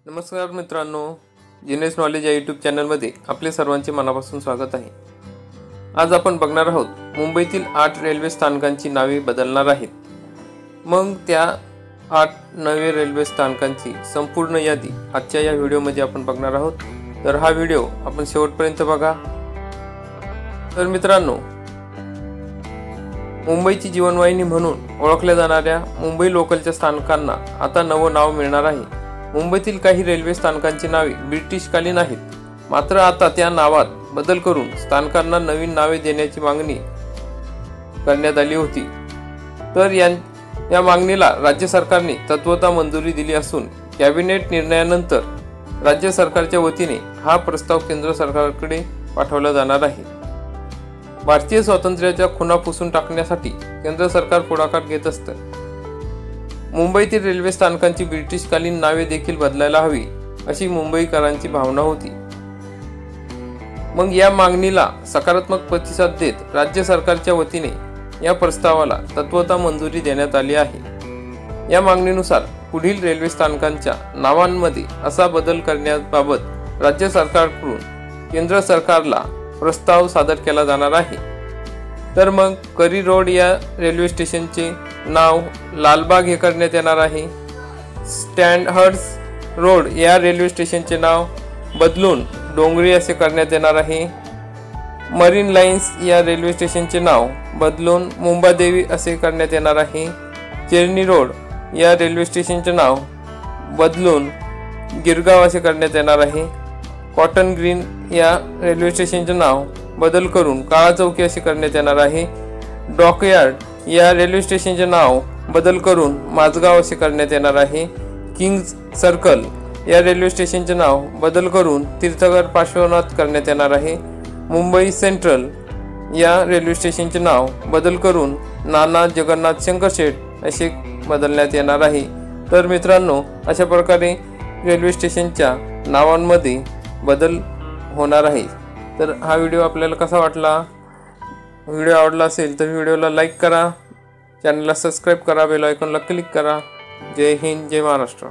नमस्कार मित्रांनो, genius knowledge या यूट्यूब चॅनलमध्ये आपले सर्वांचे मनापासून स्वागत आहे। आज आपण बघणार आहोत मुंबईतील 8 रेल्वे स्थानकांची नावे बदलणार आहेत। मग त्या 8 नवे रेल्वे स्थानकांची संपूर्ण यादी आजच्या या व्हिडिओमध्ये आपण बघणार आहोत। तर हा व्हिडिओ आपण शेवटपर्यंत बघा। तर मित्रांनो, मुंबईची जीवनवाहिनी म्हणून ओळखल्या जाणाऱ्या मुंबई लोकलच्या स्थानकांना आता नवं नाव मिळणार आहे। मुंबईतील काही रेल्वे स्थानकांची नावे ब्रिटिशकालीन आहेत, मात्र आता त्या नावात बदल करून स्थानकांना नवीन नावे देण्याची मागणी करण्यात आली होती। तर या मागणीला राज्य सरकारने तत्वतः मंजुरी दिली असून कॅबिनेट निर्णयानंतर राज्य सरकारच्या वतीने हा प्रस्ताव केंद्र सरकारकडे पाठवला जाणार आहे। भारतीय स्वातंत्र्याच्या खुणा पुसून टाकण्यासाठी केंद्र सरकार पुढाकार घेत असतं। मुंबईतील रेल्वे स्थानकांची ब्रिटिशकालीन नावे देखील बदलायला हवी अशी मुंबईकरांची भावना होती। मग या मागणीला सकारात्मक प्रतिसाद देत राज्य सरकारच्या वतीने या प्रस्तावाला तत्वतः मंजुरी देण्यात आली आहे। या मागणीनुसार पुढील रेल्वे स्थानकांच्या नावांमध्ये असा बदल करण्याबाबत राज्य सरकारकडून केंद्र सरकारला प्रस्ताव सादर केला जाणार आहे। तर मग करी रोड या रेल्वे स्टेशनचे नाव लालबाग हे करण्यात येणार आहे। स्टँडहर्स्ट रोड या रेल्वे स्टेशनचे नाव बदलून डोंगरी असे करण्यात येणार आहे। मरीन लाईन्स या रेल्वे स्टेशनचे नाव बदलून मुंबादेवी असे करण्यात येणार आहे। चेरनी रोड या रेल्वे स्टेशनचे नाव बदलून गिरगाव असे करण्यात येणार आहे। कॉटन ग्रीन या रेल्वे स्टेशनचे नाव बदल करून काळा चौकी असे करण्यात येणार आहे। डॉकयार्ड या रेल्वे स्टेशनचे नाव बदल करून माझगाव असे करण्यात येणार आहे। किंग्ज सर्कल या रेल्वे स्टेशनचे नाव बदल करून तीर्थघर पार्श्वनाथ करण्यात येणार आहे। मुंबई सेंट्रल या रेल्वे स्टेशनचे नाव बदल करून नाना जगन्नाथ शंकरशेठ असे बदलण्यात येणार आहे। तर मित्रांनो, अशा प्रकारे रेल्वे स्टेशनच्या नावांमध्ये बदल होणार आहे। तर हा व्हिडिओ आपल्याला कसा वाटला? व्हिडिओ आवडला असेल तर व्हिडिओला लाईक करा, चॅनलला सबस्क्राईब करा, बेल आयकॉनला क्लिक करा। जय हिंद, जय महाराष्ट्र।